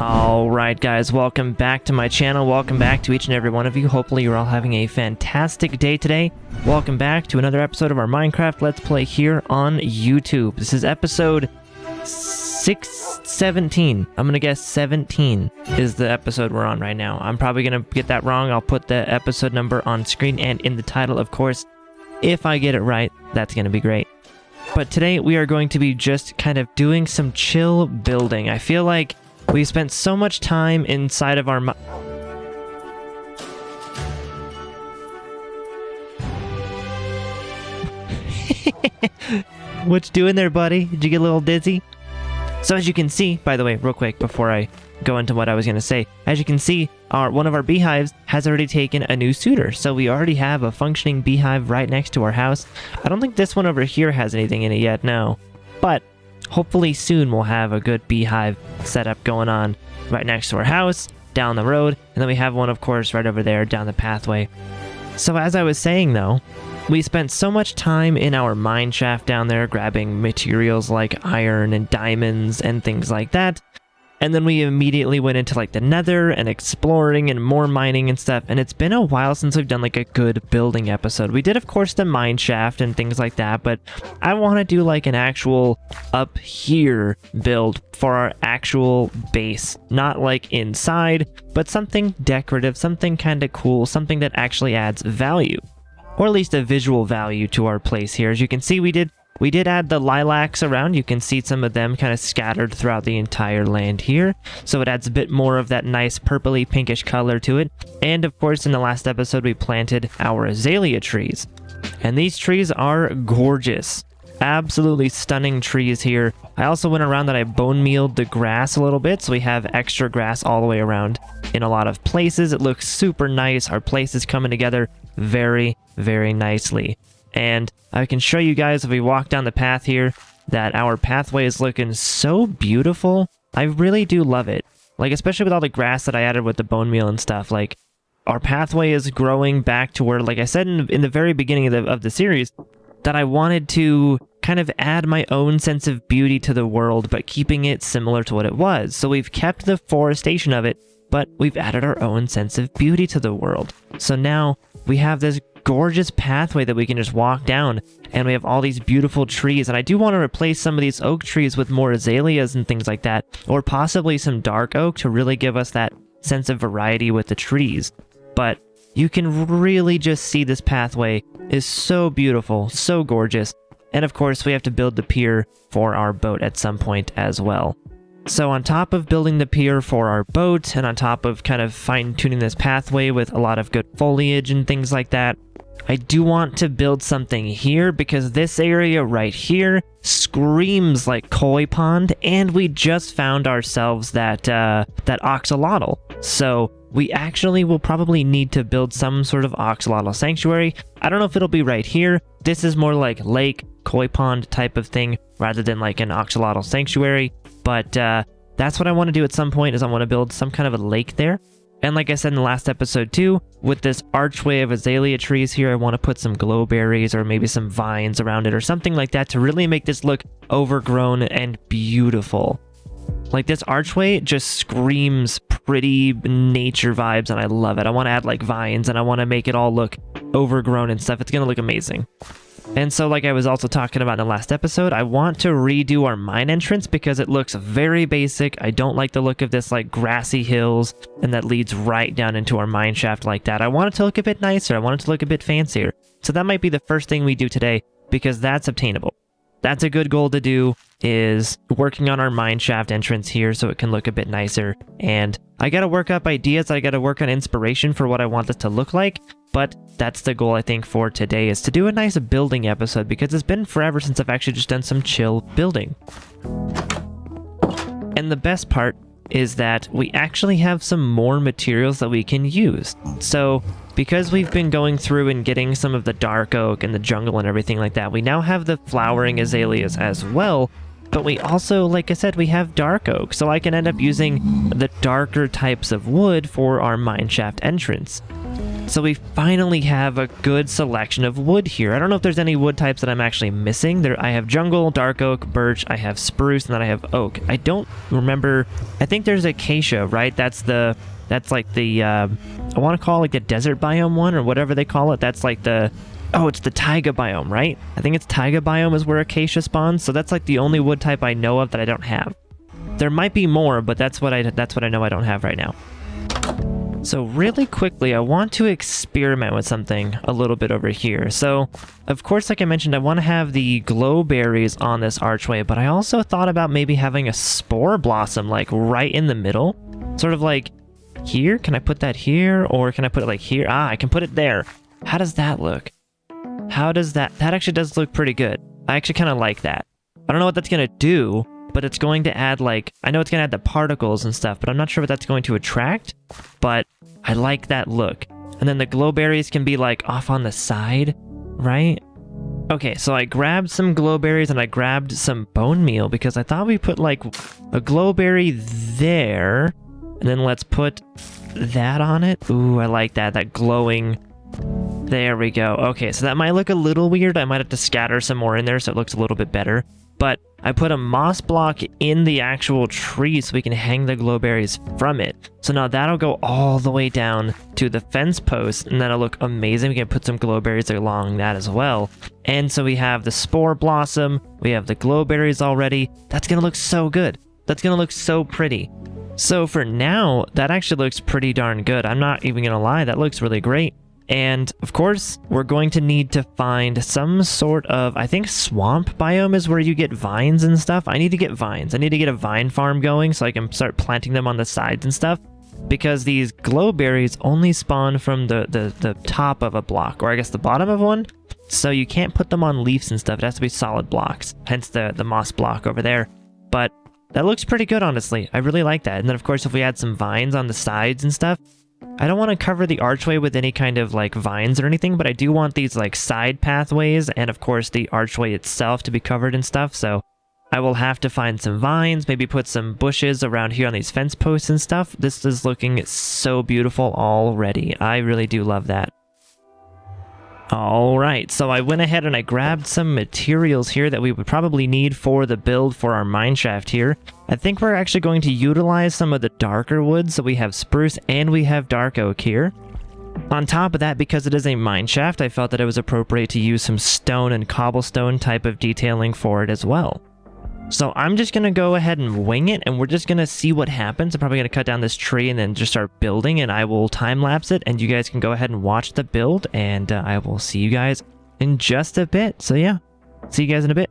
Alright guys, welcome back to my channel, welcome back to each and every one of you. Hopefully you're all having a fantastic day today. Welcome back to another episode of our Minecraft Let's Play here on YouTube. This is episode 17. I'm gonna guess 17 is the episode we're on right now. I'm probably gonna get that wrong. I'll put the episode number on screen and in the title, of course. If I get it right, that's gonna be great. But today we are going to be just kind of doing some chill building. I feel like we spent so much time inside of our What you doing there, buddy? Did you get a little dizzy? So as you can see, by the way, real quick before I go into what I was going to say, as you can see, one of our beehives has already taken a new suitor. So we already have a functioning beehive right next to our house. I don't think this one over here has anything in it yet, no. But hopefully soon we'll have a good beehive setup going on right next to our house, down the road, and then we have one, of course, right over there down the pathway. So as I was saying, though, we spent so much time in our mine shaft down there grabbing materials like iron and diamonds and things like that. And then we immediately went into like the nether and exploring and more mining and stuff. And it's been a while since we've done like a good building episode. We did, of course, the mine shaft and things like that, but I want to do like an actual up here build for our actual base. Not like inside, but something decorative, something kind of cool, something that actually adds value. Or at least a visual value to our place here. As you can see, we did add the lilacs around. You can see some of them kind of scattered throughout the entire land here. So it adds a bit more of that nice purpley pinkish color to it. And of course, in the last episode, we planted our azalea trees. And these trees are gorgeous. Absolutely stunning trees here. I also went around that I bone mealed the grass a little bit, so we have extra grass all the way around in a lot of places. It looks super nice. Our place is coming together very, very nicely. And I can show you guys if we walk down the path here that our pathway is looking so beautiful. I really do love it. Like, especially with all the grass that I added with the bone meal and stuff. Like, our pathway is growing back to where, like I said in the very beginning of the series, that I wanted to kind of add my own sense of beauty to the world, but keeping it similar to what it was. So we've kept the forestation of it, but we've added our own sense of beauty to the world. So now we have this gorgeous pathway that we can just walk down, and we have all these beautiful trees. And I do want to replace some of these oak trees with more azaleas and things like that, or possibly some dark oak to really give us that sense of variety with the trees. But you can really just see this pathway is so beautiful, so gorgeous. And of course, we have to build the pier for our boat at some point as well. So on top of building the pier for our boat, and on top of kind of fine-tuning this pathway with a lot of good foliage and things like that, I do want to build something here because this area right here screams like koi pond, and we just found ourselves that axolotl. So we actually will probably need to build some sort of axolotl sanctuary. I don't know if it'll be right here. This is more like lake, koi pond type of thing rather than like an axolotl sanctuary. But that's what I want to do at some point, is I want to build some kind of a lake there. And like I said in the last episode too, with this archway of azalea trees here, I want to put some glowberries or maybe some vines around it or something like that to really make this look overgrown and beautiful. Like, this archway just screams pretty nature vibes, and I love it. I want to add like vines, and I want to make it all look overgrown and stuff. It's going to look amazing. And so, like I was also talking about in the last episode, I want to redo our mine entrance because it looks very basic. I don't like the look of this like grassy hills and that leads right down into our mine shaft like that. I want it to look a bit nicer. I want it to look a bit fancier. So that might be the first thing we do today because that's obtainable. That's a good goal to do, is working on our mine shaft entrance here so it can look a bit nicer. And I gotta work up ideas, I gotta work on inspiration for what I want this to look like, but that's the goal I think for today, is to do a nice building episode because it's been forever since I've actually just done some chill building. And the best part is that we actually have some more materials that we can use. So because we've been going through and getting some of the dark oak and the jungle and everything like that, we now have the flowering azaleas as well. But we also, like I said, we have dark oak, so I can end up using the darker types of wood for our mineshaft entrance. So we finally have a good selection of wood here. I don't know if there's any wood types that I'm actually missing. I have jungle, dark oak, birch, I have spruce, and then I have oak. I don't remember. I think there's acacia, right? That's like the, I want to call it like the desert biome one or whatever they call it. That's like the, oh, it's the taiga biome, right? I think it's taiga biome is where acacia spawns. So that's like the only wood type I know of that I don't have. There might be more, but that's what I know I don't have right now. So really quickly, I want to experiment with something a little bit over here. So, of course, like I mentioned, I want to have the glow berries on this archway, but I also thought about maybe having a spore blossom like right in the middle. Sort of like here. Can I put that here? Or can I put it like here? Ah, I can put it there. How does that look? How does that... That actually does look pretty good. I actually kind of like that. I don't know what that's going to do, but it's going to add like... I know it's going to add the particles and stuff, but I'm not sure what that's going to attract. But I like that look. And then the glowberries can be like off on the side, right? Okay, so I grabbed some glowberries and I grabbed some bone meal because I thought we put like a glowberry there. And then let's put that on it. Ooh, I like that. That glowing... There we go. Okay, so that might look a little weird. I might have to scatter some more in there so it looks a little bit better. But I put a moss block in the actual tree so we can hang the glowberries from it. So now that'll go all the way down to the fence post, and that'll look amazing. We can put some glowberries along that as well. And so we have the spore blossom. We have the glowberries already. That's going to look so good. That's going to look so pretty. So for now, that actually looks pretty darn good. I'm not even going to lie. That looks really great. And of course, we're going to need to find some sort of, I think swamp biome is where you get vines and stuff. I need to get vines. I need to get a vine farm going so I can start planting them on the sides and stuff. Because these glowberries only spawn from the top of a block, or I guess the bottom of one. So you can't put them on leaves and stuff. It has to be solid blocks, hence the moss block over there. But that looks pretty good, honestly. I really like that. And then, of course, if we add some vines on the sides and stuff, I don't want to cover the archway with any kind of like vines or anything, but I do want these like side pathways and of course the archway itself to be covered and stuff. So I will have to find some vines, maybe put some bushes around here on these fence posts and stuff. This is looking so beautiful already. I really do love that. All right, so I went ahead and I grabbed some materials here that we would probably need for the build for our mineshaft here. I think we're actually going to utilize some of the darker wood, so we have spruce and we have dark oak here. On top of that, because it is a mineshaft, I felt that it was appropriate to use some stone and cobblestone type of detailing for it as well. So I'm just going to go ahead and wing it, and we're just going to see what happens. I'm probably going to cut down this tree and then just start building, and I will time-lapse it, and you guys can go ahead and watch the build, and I will see you guys in just a bit. So yeah, see you guys in a bit.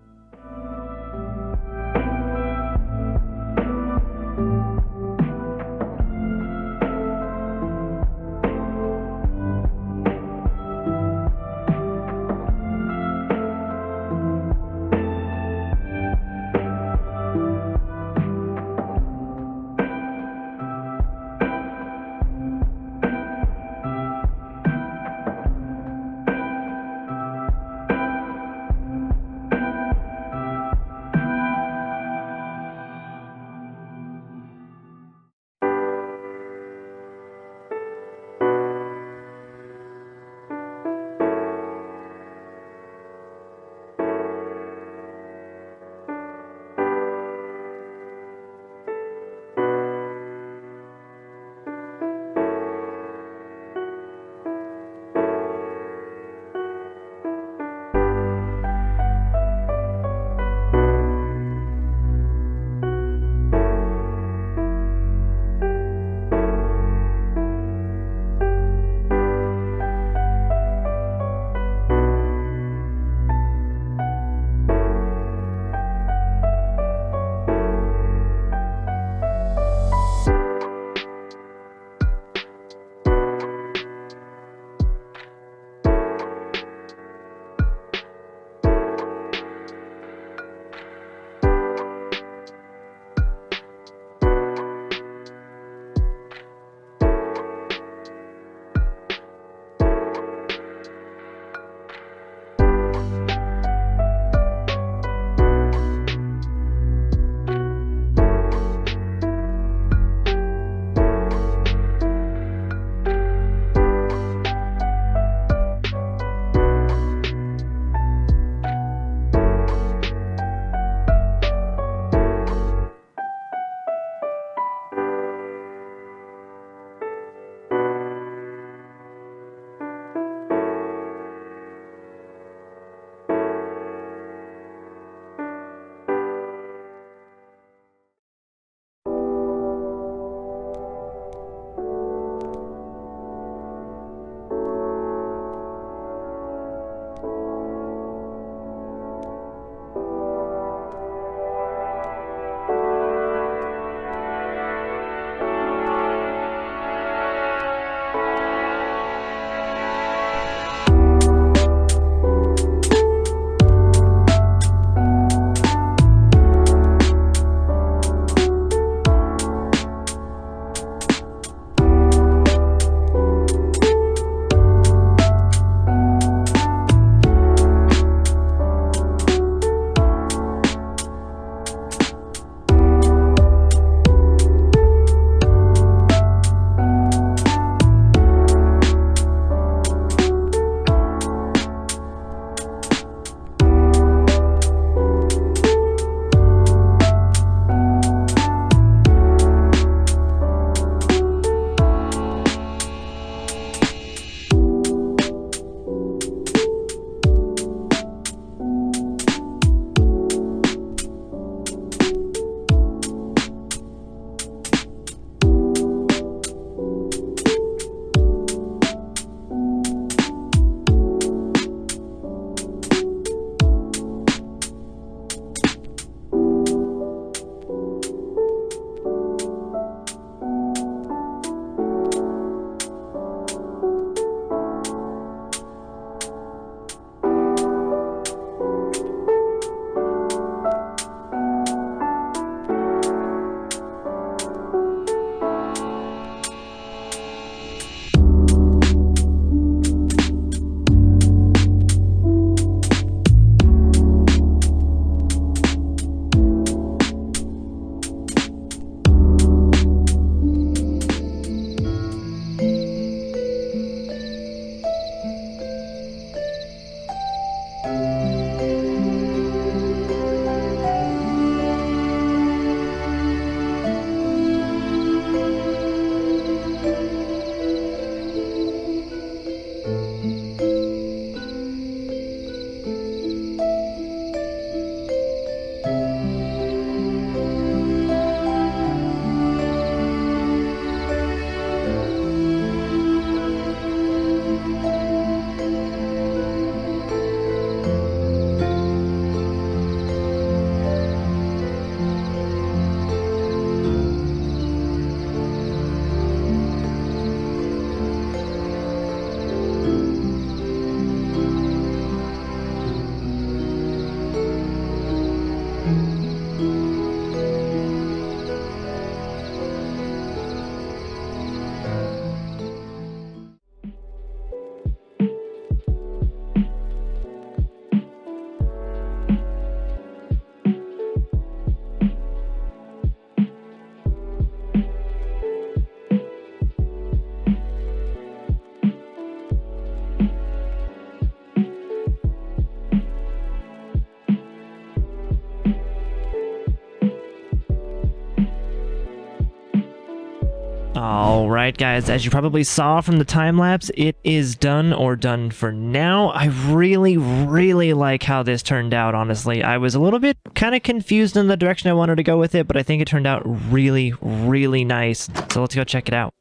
All right, guys, as you probably saw from the time lapse, it is done or done for now. I really, really like how this turned out, honestly. I was a little bit kind of confused in the direction I wanted to go with it, but I think it turned out really, really nice. So let's go check it out.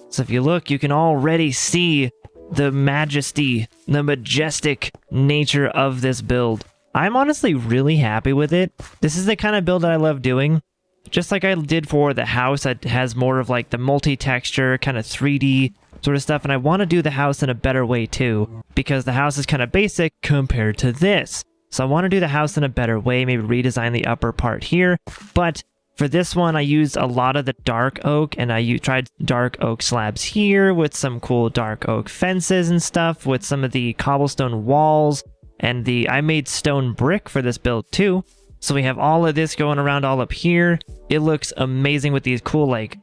So if you look, you can already see the majesty, the majestic nature of this build. I'm honestly really happy with it. This is the kind of build that I love doing. Just like I did for the house, it has more of like the multi-texture, kind of 3D sort of stuff, and I want to do the house in a better way too, because the house is kind of basic compared to this. So I want to do the house in a better way, maybe redesign the upper part here, but for this one, I used a lot of the dark oak, and I tried dark oak slabs here with some cool dark oak fences and stuff, with some of the cobblestone walls, and I made stone brick for this build too. So we have all of this going around all up here. It looks amazing with these cool, like,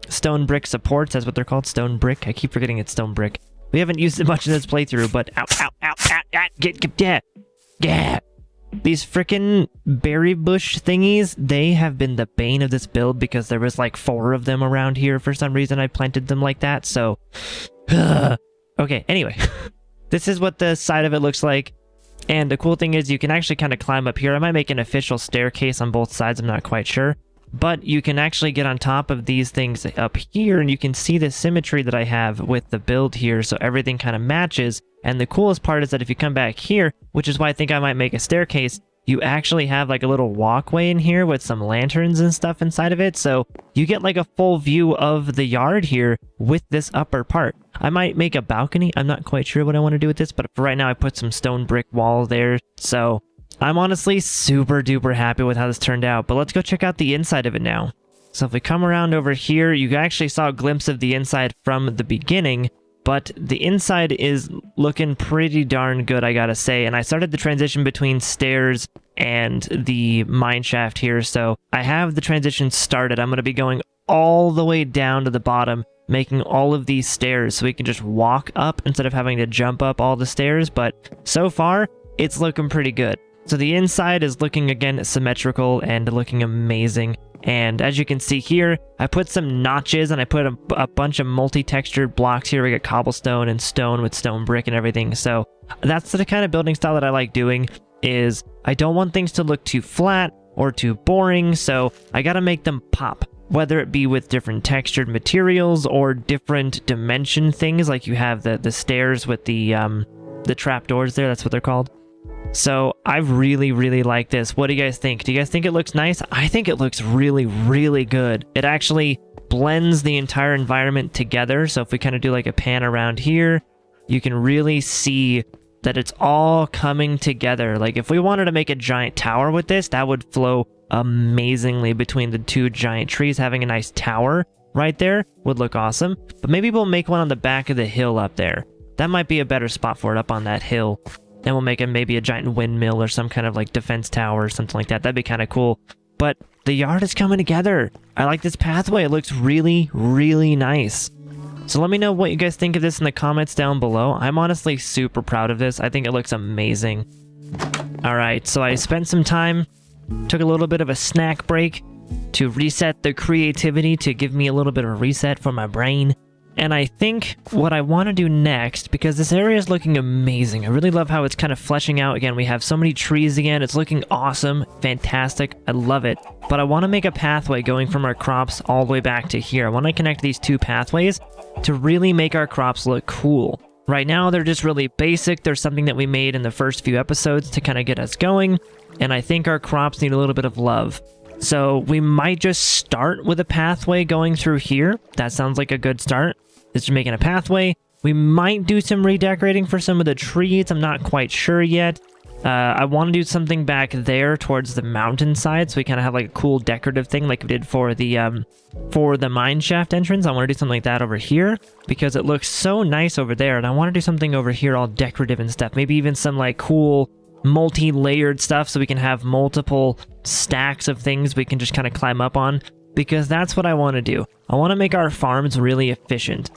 stone brick supports. That's what they're called, stone brick. I keep forgetting it's stone brick. We haven't used it much in this playthrough, but ow, ow, ow, ow, ow, yeah. These frickin' berry bush thingies, they have been the bane of this build because there was like 4 of them around here for some reason. I planted them like that, so... Okay, anyway. This is what the side of it looks like. And the cool thing is you can actually kind of climb up here. I might make an official staircase on both sides, I'm not quite sure. But you can actually get on top of these things up here, and you can see the symmetry that I have with the build here, so everything kind of matches. And the coolest part is that if you come back here, which is why I think I might make a staircase, you actually have like a little walkway in here with some lanterns and stuff inside of it, so you get like a full view of the yard here with this upper part. I might make a balcony. I'm not quite sure what I want to do with this, but for right now I put some stone brick wall there, so I'm honestly super duper happy with how this turned out. But let's go check out the inside of it now. So if we come around over here, you actually saw a glimpse of the inside from the beginning, but the inside is looking pretty darn good, I gotta say. And I started the transition between stairs and the mineshaft here, so I have the transition started. I'm gonna be going all the way down to the bottom, making all of these stairs so we can just walk up instead of having to jump up all the stairs, but so far, it's looking pretty good. So the inside is looking, again, symmetrical and looking amazing. And as you can see here, I put some notches and I put a bunch of multi-textured blocks here. We got cobblestone and stone with stone brick and everything. So that's the kind of building style that I like doing, is I don't want things to look too flat or too boring, so I gotta make them pop. Whether it be with different textured materials or different dimension things, like you have the stairs with the trapdoors there, that's what they're called. So I really, really like this. What do you guys think? Do you guys think it looks nice? I think it looks really, really good. It actually blends the entire environment together. So if we kind of do like a pan around here, you can really see that it's all coming together. Like if we wanted to make a giant tower with this, that would flow amazingly between the 2 giant trees. Having a nice tower right there would look awesome. But maybe we'll make one on the back of the hill up there. That might be a better spot for it, up on that hill. Then we'll make maybe a giant windmill or some kind of like defense tower or something like that. That'd be kind of cool. But the yard is coming together. I like this pathway. It looks really, really nice. So let me know what you guys think of this in the comments down below. I'm honestly super proud of this. I think it looks amazing. All right, so I spent some time, took a little bit of a snack break to reset the creativity, to give me a little bit of a reset for my brain. And I think what I want to do next, because this area is looking amazing. I really love how it's kind of fleshing out. Again, we have so many trees again. It's looking awesome, fantastic. I love it. But I want to make a pathway going from our crops all the way back to here. I want to connect these 2 pathways to really make our crops look cool. Right now, they're just really basic. There's something that we made in the first few episodes to kind of get us going. And I think our crops need a little bit of love. So we might just start with a pathway going through here. That sounds like a good start. Just making a pathway. We might do some redecorating for some of the trees. I'm not quite sure yet. I want to do something back there towards the mountainside, so we kind of have like a cool decorative thing like we did for the mineshaft entrance. I want to do something like that over here because it looks so nice over there, and I want to do something over here all decorative and stuff. Maybe even some like cool multi-layered stuff so we can have multiple stacks of things we can just kind of climb up on, because that's what I want to do. I want to make our farms really efficient.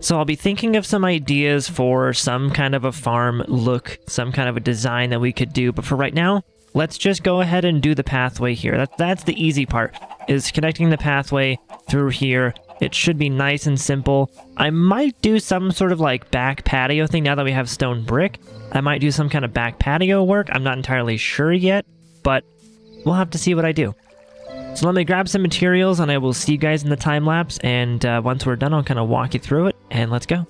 So I'll be thinking of some ideas for some kind of a farm look, some kind of a design that we could do. But for right now, let's just go ahead and do the pathway here. That's the easy part. is connecting the pathway through here. It should be nice and simple. I might do some sort of like back patio thing now that we have stone brick. I might do some kind of back patio work. I'm not entirely sure yet, but we'll have to see what I do. So let me grab some materials and I will see you guys in the time lapse. And once we're done, I'll kind of walk you through it and let's go.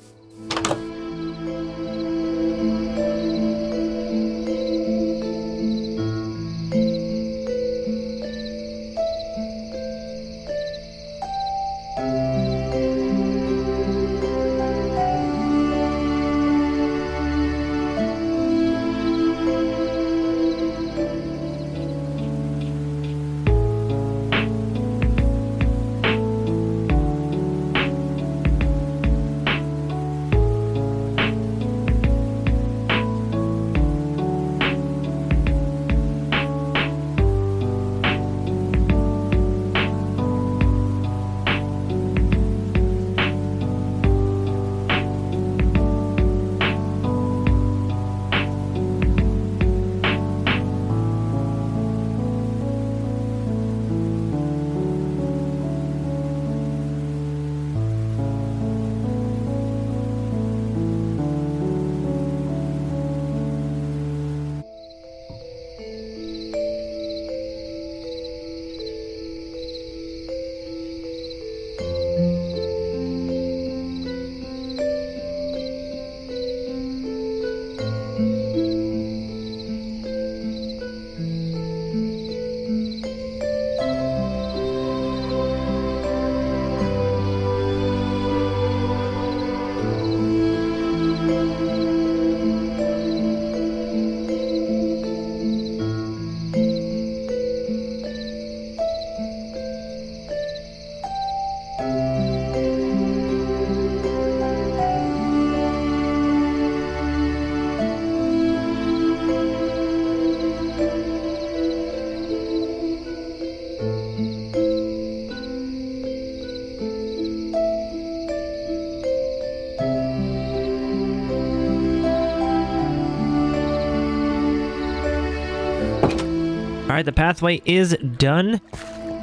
All right, the pathway is done.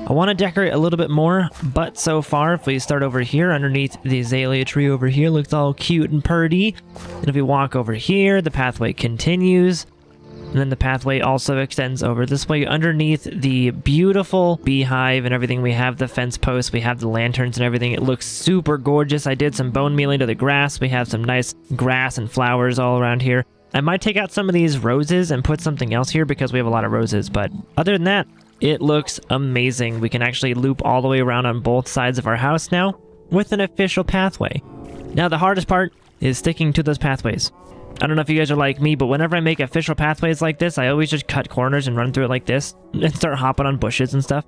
I want to decorate a little bit more, but so far, if we start over here underneath the azalea tree over here, looks all cute and purty. And if we walk over here, the pathway continues. And then the pathway also extends over this way underneath the beautiful beehive and everything. We have the fence posts, we have the lanterns and everything. It looks super gorgeous. I did some bone mealing to the grass. We have some nice grass and flowers all around here. I might take out some of these roses and put something else here because we have a lot of roses. But other than that, it looks amazing. We can actually loop all the way around on both sides of our house now with an official pathway. Now the hardest part is sticking to those pathways. I don't know if you guys are like me, but whenever I make official pathways like this, I always just cut corners and run through it like this and start hopping on bushes and stuff.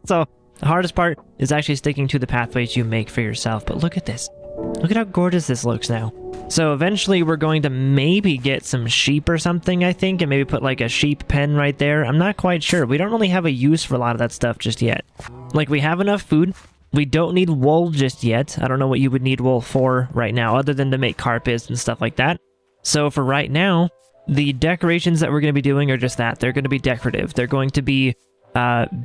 So the hardest part is actually sticking to the pathways you make for yourself. But look at this. Look at how gorgeous this looks now. So eventually we're going to maybe get some sheep or something, I think, and maybe put like a sheep pen right there. I'm not quite sure. We don't really have a use for a lot of that stuff just yet. Like, we have enough food. We don't need wool just yet. I don't know what you would need wool for right now other than to make carpets and stuff like that. So for right now, the decorations that we're going to be doing are just that. They're going to be decorative. They're going to be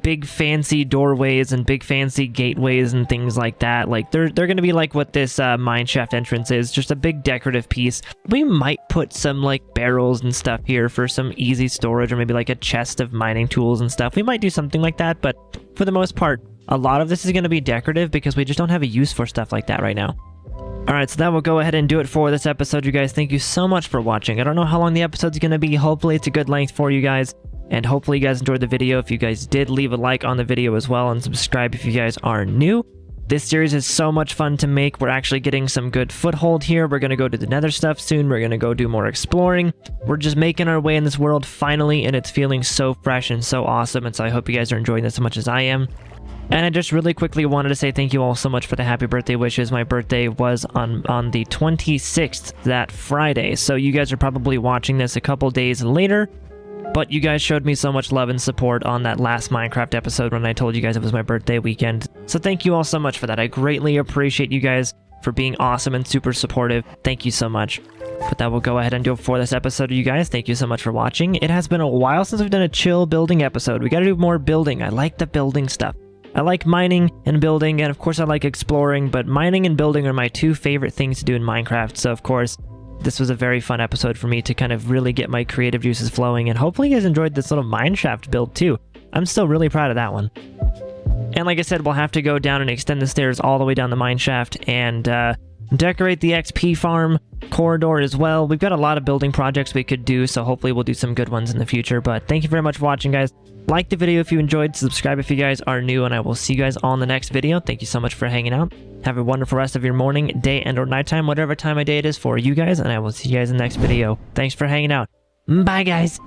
big fancy doorways and big fancy gateways and things like that. Like they're going to be like what this mineshaft entrance is, just a big decorative piece. We might put some like barrels and stuff here for some easy storage, or maybe like a chest of mining tools and stuff. We might do something like that, but for the most part, a lot of this is going to be decorative because we just don't have a use for stuff like that right now. Alright, so that will go ahead and do it for this episode, you guys. Thank you so much for watching. I don't know how long the episode's going to be. Hopefully it's a good length for you guys. And hopefully you guys enjoyed the video. If you guys did, leave a like on the video as well, and subscribe if you guys are new. This series is so much fun to make. We're actually getting some good foothold here. We're going to go to the nether stuff soon. We're going to go do more exploring. We're just making our way in this world finally, and it's feeling so fresh and so awesome. And so I hope you guys are enjoying this as much as I am. And I just really quickly wanted to say thank you all so much for the happy birthday wishes. My birthday was on the 26th, that Friday. So you guys are probably watching this a couple days later. But you guys showed me so much love and support on that last Minecraft episode when I told you guys it was my birthday weekend. So thank you all so much for that. I greatly appreciate you guys for being awesome and super supportive. Thank you so much. But that will go ahead and do it for this episode, you guys. Thank you so much for watching. It has been a while since we've done a chill building episode. We got to do more building. I like the building stuff. I like mining and building, and of course I like exploring, but mining and building are my two favorite things to do in Minecraft. So of course, this was a very fun episode for me to kind of really get my creative juices flowing, and hopefully you guys enjoyed this little mineshaft build too. I'm still really proud of that one. And like I said, we'll have to go down and extend the stairs all the way down the mineshaft and decorate the XP farm corridor as well. We've got a lot of building projects we could do, so hopefully we'll do some good ones in the future. But thank you very much for watching, guys. Like the video if you enjoyed, subscribe if you guys are new, and I will see you guys on the next video. Thank you so much for hanging out. Have a wonderful rest of your morning, day, and or nighttime, whatever time of day it is for you guys, and I will see you guys in the next video. Thanks for hanging out. Bye, guys.